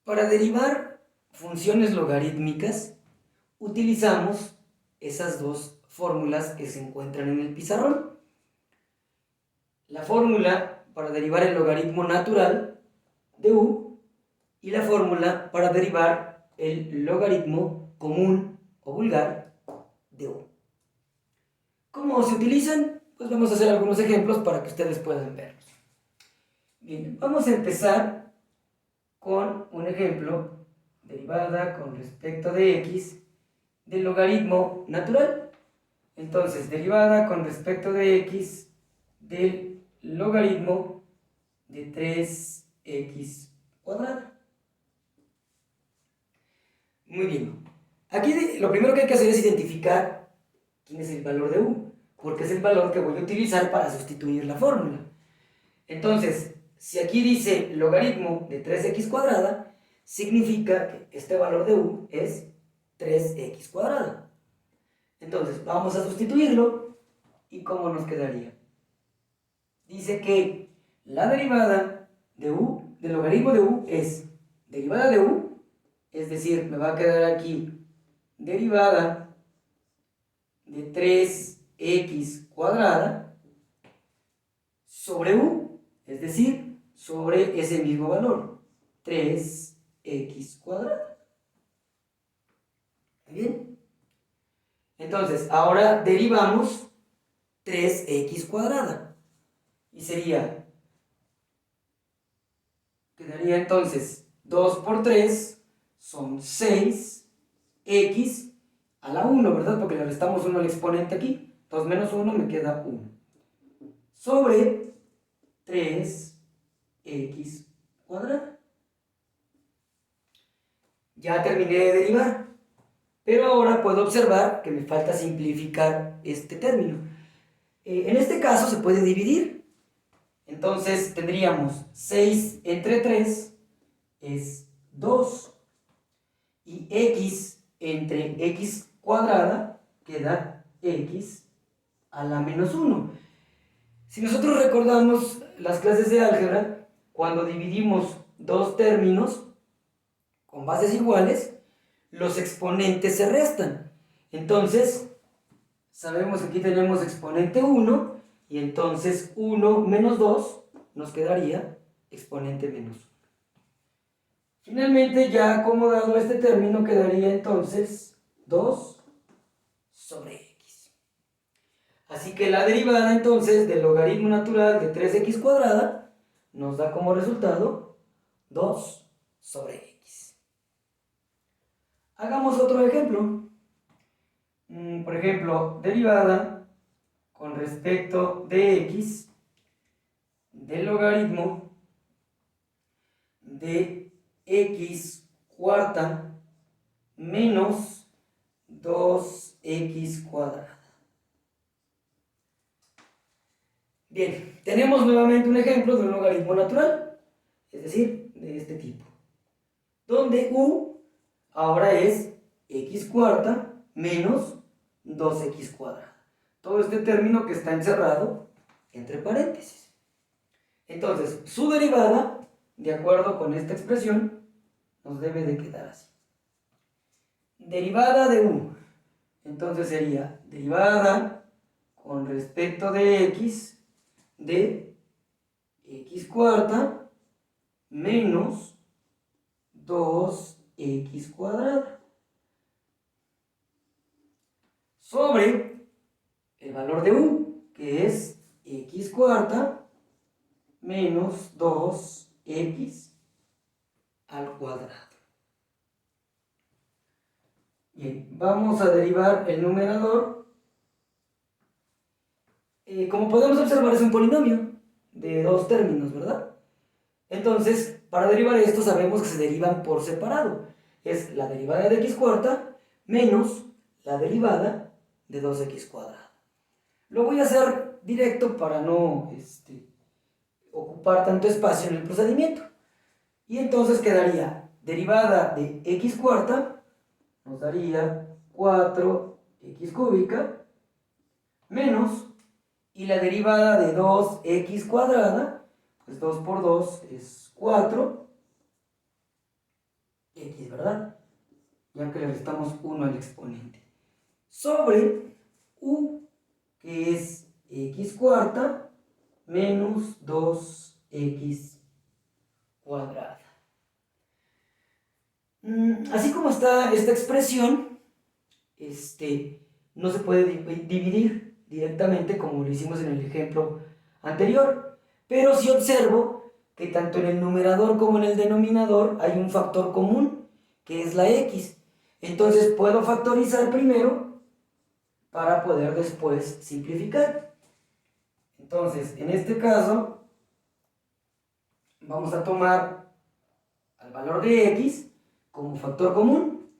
Para derivar funciones logarítmicas, utilizamos esas dos fórmulas que se encuentran en el pizarrón. La fórmula para derivar el logaritmo natural de u y la fórmula para derivar el logaritmo común o vulgar de u. ¿Cómo se utilizan? Pues vamos a hacer algunos ejemplos para que ustedes puedan verlos. Bien, vamos a empezar con un ejemplo, derivada con respecto de x del logaritmo natural. Entonces, derivada con respecto de x del logaritmo de 3x cuadrada. Muy bien. Aquí lo primero que hay que hacer es identificar quién es el valor de u, porque es el valor que voy a utilizar para sustituir la fórmula. Entonces, si aquí dice logaritmo de 3x cuadrada, significa que este valor de u es 3x cuadrada. Entonces, vamos a sustituirlo. ¿Y cómo nos quedaría? Dice que la derivada de u, del logaritmo de u, es derivada de u, es decir, me va a quedar aquí derivada de 3x cuadrada sobre u, es decir, sobre ese mismo valor, 3x cuadrada. ¿Bien? Entonces, ahora derivamos 3x cuadrada. Y quedaría entonces 2 por 3 son 6x a la 1, ¿verdad? Porque le restamos 1 al exponente aquí. 2 menos 1 me queda 1. Sobre 3x cuadrada. Ya terminé de derivar. Pero ahora puedo observar que me falta simplificar este término. En este caso se puede dividir. Entonces tendríamos 6 entre 3 es 2. Y x entre x cuadrada queda x a la menos 1. Si nosotros recordamos las clases de álgebra, cuando dividimos dos términos con bases iguales, los exponentes se restan. Entonces, sabemos que aquí tenemos exponente 1 y entonces 1 menos 2 nos quedaría exponente menos 1. Finalmente, ya acomodado este término, quedaría entonces 2 sobre x. Así que la derivada entonces del logaritmo natural de 3x cuadrada nos da como resultado 2 sobre x. Hagamos otro ejemplo. Por ejemplo, derivada con respecto de x del logaritmo de x cuarta menos 2x cuadrada. Bien, tenemos nuevamente un ejemplo de un logaritmo natural, es decir, de este tipo, donde u ahora es x cuarta menos 2x cuadrada. Todo este término que está encerrado entre paréntesis. Entonces, su derivada, de acuerdo con esta expresión, nos debe de quedar así. Derivada de u. Entonces sería derivada con respecto de x de x cuarta menos 2x cuadrada sobre el valor de u, que es x cuarta menos 2x al cuadrado. Bien, vamos a derivar el numerador. Como podemos observar, es un polinomio de dos términos, ¿verdad? Entonces, para derivar esto sabemos que se derivan por separado. Es la derivada de x cuarta menos la derivada de 2x cuadrado. Lo voy a hacer directo para no ocupar tanto espacio en el procedimiento. Y entonces quedaría derivada de x cuarta, nos daría 4x cúbica, menos, y la derivada de 2x cuadrada, pues 2 por 2 es 4, x, ¿verdad? Ya que le restamos 1 al exponente. Sobre u, que es x cuarta menos 2x cuadrada. Así como está esta expresión, no se puede dividir directamente como lo hicimos en el ejemplo anterior, pero sí observo que tanto en el numerador como en el denominador hay un factor común, que es la x. Entonces puedo factorizar primero para poder después simplificar. Entonces, en este caso, vamos a tomar al valor de x como factor común,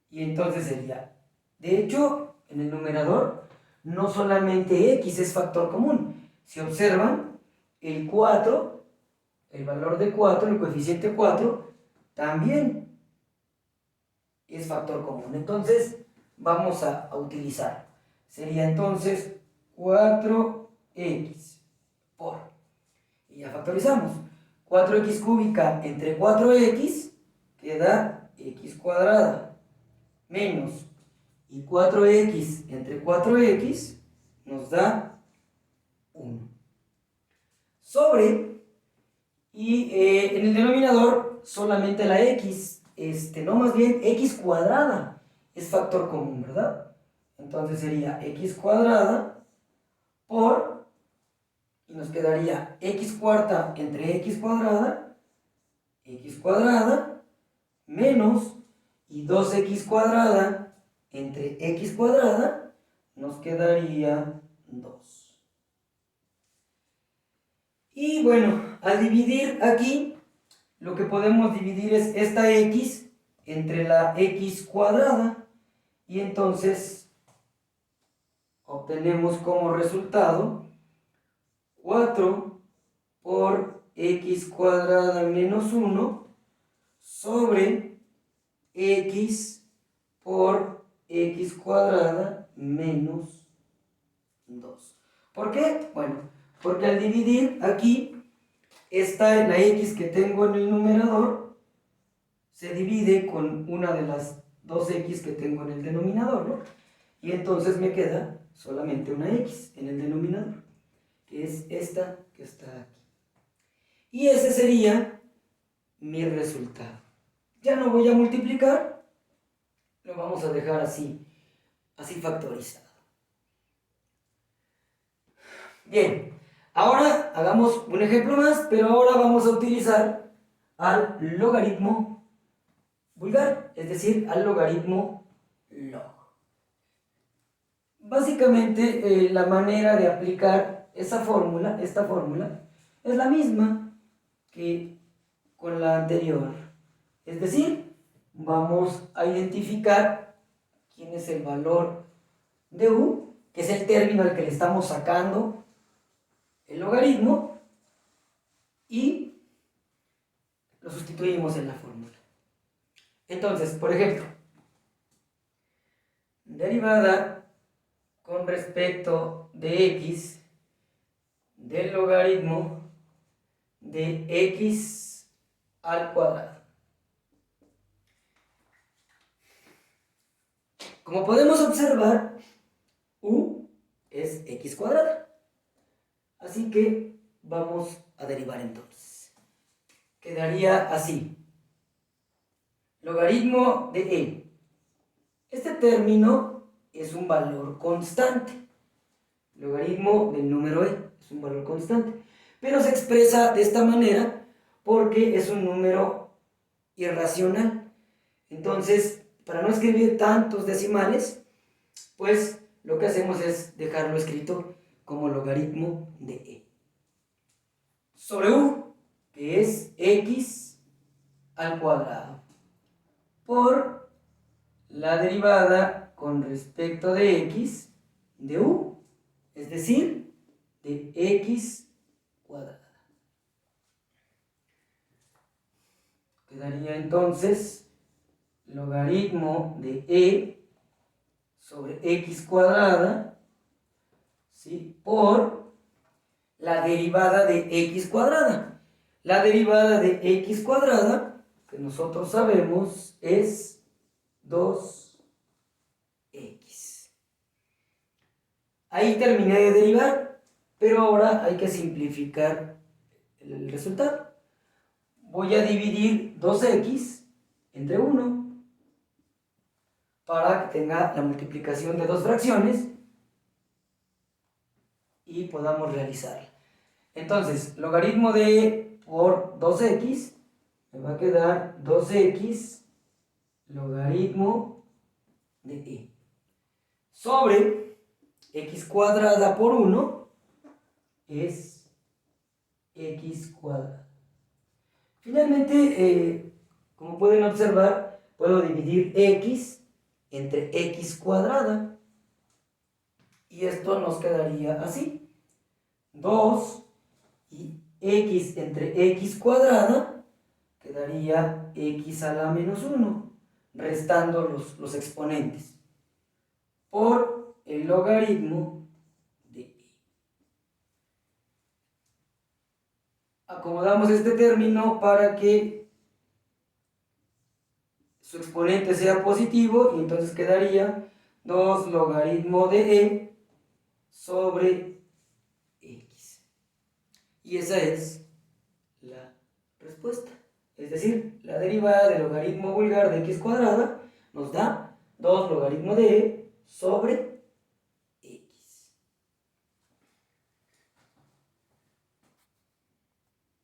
y entonces sería, de hecho, en el numerador no solamente x es factor común. Si observan, el 4, el valor de 4, el coeficiente 4, también es factor común. Entonces, vamos a utilizar. Sería entonces 4x por, y ya factorizamos. 4x cúbica entre 4x queda x cuadrada, menos, y 4x entre 4x nos da 1. Sobre, y en el denominador solamente la x, no, más bien x cuadrada es factor común, ¿verdad? Entonces sería x cuadrada por, y nos quedaría x cuarta entre x cuadrada, menos, y 2x cuadrada entre x cuadrada, nos quedaría 2. Y bueno, al dividir aquí, lo que podemos dividir es esta x entre la x cuadrada, y entonces obtenemos como resultado 4 por x cuadrada menos 1 sobre x por x cuadrada menos 2. ¿Por qué? Bueno, porque al dividir aquí, la x que tengo en el numerador se divide con una de las dos x que tengo en el denominador, ¿no? Y entonces me queda solamente una x en el denominador, que es esta que está aquí. Y ese sería mi resultado. Ya no voy a multiplicar, lo vamos a dejar así factorizado. Bien, ahora hagamos un ejemplo más, pero ahora vamos a utilizar al logaritmo vulgar, es decir, al logaritmo log. Básicamente, la manera de aplicar esta fórmula, es la misma que con la anterior. Es decir, vamos a identificar quién es el valor de u, que es el término al que le estamos sacando el logaritmo, y lo sustituimos en la fórmula. Entonces, por ejemplo, derivada con respecto de x del logaritmo de x al cuadrado. Como podemos observar, u es x cuadrada. Así que vamos a derivar entonces. Quedaría así. Logaritmo de e. Este término es un valor constante. Logaritmo del número e es un valor constante. Pero se expresa de esta manera porque es un número irracional. Entonces, para no escribir tantos decimales, pues lo que hacemos es dejarlo escrito como logaritmo de e. Sobre u, que es x al cuadrado, por la derivada con respecto de x de u, es decir, de x cuadrada. Quedaría entonces logaritmo de e sobre x cuadrada, ¿sí?, por la derivada de x cuadrada. La derivada de x cuadrada que nosotros sabemos es 2x. Ahí terminé de derivar, pero ahora hay que simplificar el resultado. Voy a dividir 2x entre 1 para que tenga la multiplicación de dos fracciones y podamos realizarla. Entonces, logaritmo de e por 2x me va a quedar 2x logaritmo de e sobre x cuadrada por 1 es x cuadrada. Finalmente, como pueden observar, puedo dividir x entre x cuadrada y esto nos quedaría así: 2 y x entre x cuadrada quedaría x a la menos 1, restando los exponentes, por el logaritmo de e. Acomodamos este término para que su exponente sea positivo y entonces quedaría 2 logaritmo de e sobre x. Y esa es la respuesta. Es decir, la derivada del logaritmo vulgar de x cuadrada nos da 2 logaritmo de e sobre